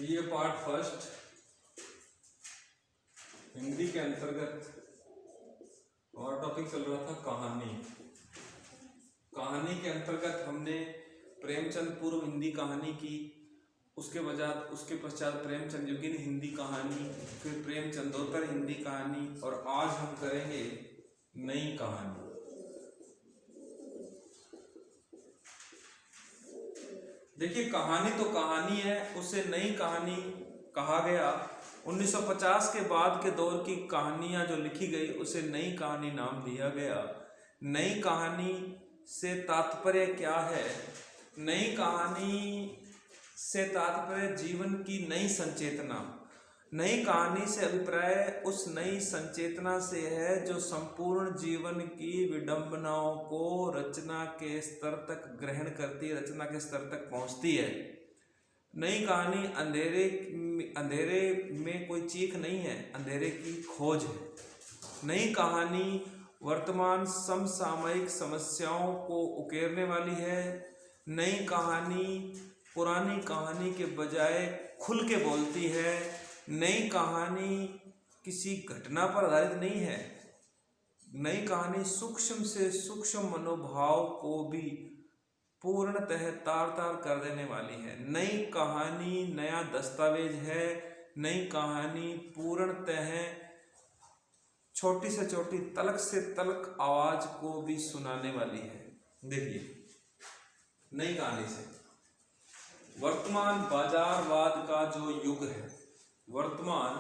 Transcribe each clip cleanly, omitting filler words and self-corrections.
ये part first Hindi के अंतर्गत और टॉपिक चल रहा था कहानी। कहानी के अंतर्गत हमने प्रेमचंद पूर्व हिंदी कहानी की, उसके पश्चात प्रेमचंद युगीन हिंदी कहानी, फिर प्रेमचंदोत्तर हिंदी कहानी और आज हम करेंगे नई कहानी। देखिए, कहानी तो कहानी है, उसे नई कहानी कहा गया। 1950 के बाद के दौर की कहानियां जो लिखी गई उसे नई कहानी नाम दिया गया। नई कहानी से तात्पर्य क्या है? नई कहानी से तात्पर्य जीवन की नई संचेतना। नई कहानी से अभिप्राय उस नई संचेतना से है जो संपूर्ण जीवन की विडंबनाओं को रचना के स्तर तक ग्रहण करती है, रचना के स्तर तक पहुंचती है। नई कहानी अंधेरे में कोई चीख नहीं है, अंधेरे की खोज है। नई कहानी वर्तमान समसामयिक समस्याओं को उकेरने वाली है। नई कहानी पुरानी कहानी के बजाय खुल के बोलती है। नई कहानी किसी घटना पर आधारित नहीं है। नई कहानी सूक्ष्म से सूक्ष्म मनोभाव को भी पूर्णतः तार तार कर देने वाली है। नई कहानी नया दस्तावेज है। नई कहानी पूर्णतः छोटी से छोटी, तलक से तलक आवाज को भी सुनाने वाली है। देखिए, नई कहानी से वर्तमान बाजारवाद का जो युग है, वर्तमान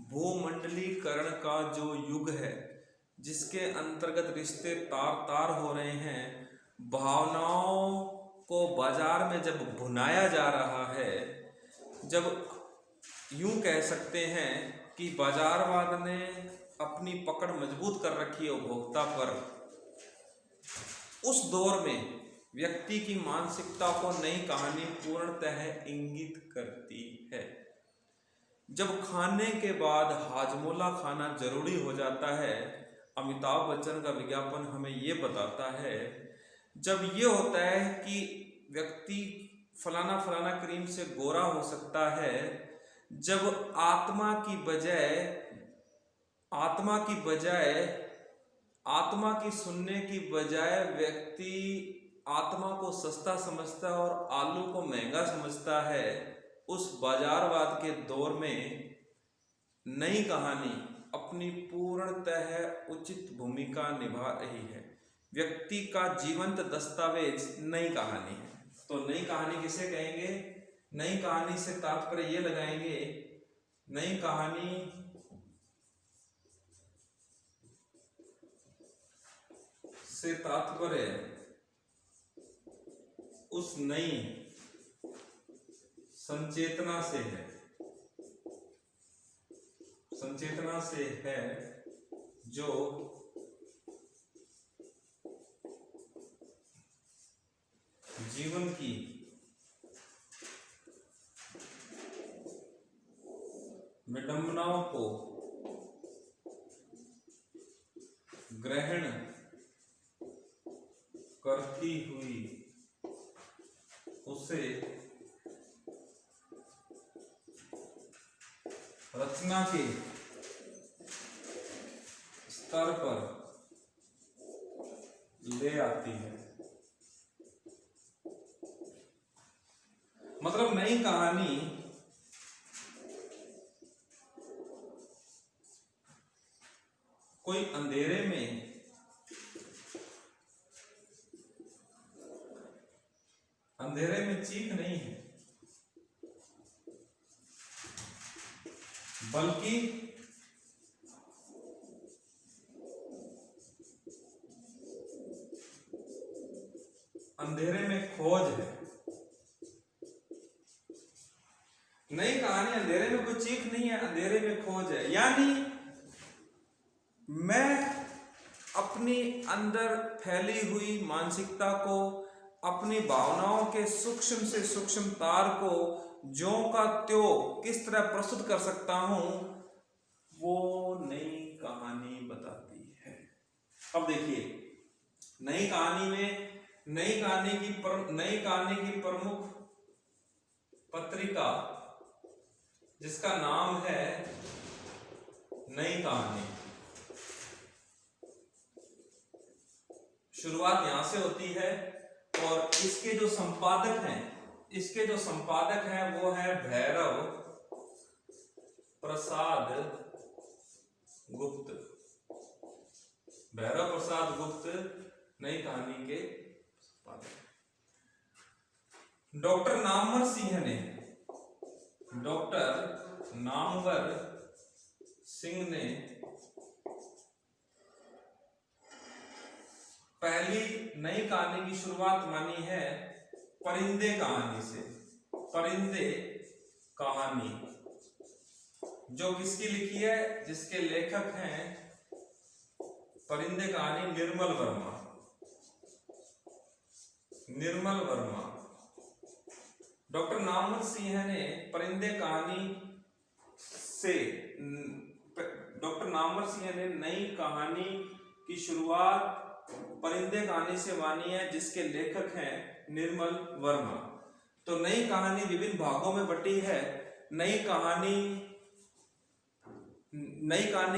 भूमंडलीकरण का जो युग है, जिसके अंतर्गत रिश्ते तार तार हो रहे हैं, भावनाओं को बाजार में जब भुनाया जा रहा है, जब यूं कह सकते हैं कि बाजारवाद ने अपनी पकड़ मजबूत कर रखी है उपभोक्ता पर, उस दौर में व्यक्ति की मानसिकता को नई कहानी पूर्णतः इंगित करती है। जब खाने के बाद हाजमोला खाना जरूरी हो जाता है, अमिताभ बच्चन का विज्ञापन हमें ये बताता है, जब ये होता है कि व्यक्ति फलाना फलाना क्रीम से गोरा हो सकता है, जब आत्मा की सुनने की बजाय व्यक्ति आत्मा को सस्ता समझता है और आलू को महंगा समझता है, उस बाजारवाद के दौर में नई कहानी अपनी पूर्णतः उचित भूमिका निभा रही है। व्यक्ति का जीवंत दस्तावेज नई कहानी है। तो नई कहानी किसे कहेंगे? नई कहानी से तात्पर्य ये लगाएंगे, नई कहानी से तात्पर्य उस नई संचेतना से है, संचेतना से है जो जीवन की विडंबनाओं को ग्रहण करती हुई उसे रचना के स्तर पर ले आती है। मतलब नई कहानी कोई अंधेरे में चीख नहीं है, बल्कि अंधेरे में खोज है। नई कहानी अंधेरे में कोई चीख नहीं है, अंधेरे में खोज है। यानी मैं अपनी अंदर फैली हुई मानसिकता को, अपनी भावनाओं के सूक्ष्म से सूक्ष्म तार को ज्यों का त्यों किस तरह प्रस्तुत कर सकता हूं, वो नई कहानी बताती है। अब देखिए, नई कहानी की प्रमुख पत्रिका जिसका नाम है नई कहानी। शुरुआत यहां से होती है और इसके जो संपादक हैं वो है भैरव प्रसाद गुप्त। भैरव प्रसाद गुप्त नई कहानी के संपादक। डॉक्टर नामवर सिंह ने पहली नई कहानी की शुरुआत मानी है परिंदे कहानी से। परिंदे कहानी जो किसकी लिखी है, जिसके लेखक हैं परिंदे कहानी निर्मल वर्मा। डॉक्टर नामवर सिंह ने परिंदे कहानी से डॉक्टर नामवर सिंह ने नई कहानी की शुरुआत परिंदे कहानी से मानी है, जिसके लेखक हैं निर्मल वर्मा। तो नई कहानी विभिन्न भागों में बटी है। नई कहानी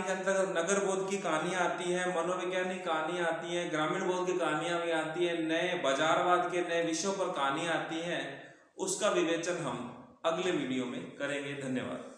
के अंदर नगर बोध की कहानियां आती है, मनोवैज्ञानिक कहानियां आती हैं, ग्रामीण बोध की कहानियां भी आती हैं, नए बाजारवाद के नए विषयों पर कहानियां आती हैं। उसका विवेचन हम अगले वीडियो में करेंगे। धन्यवाद।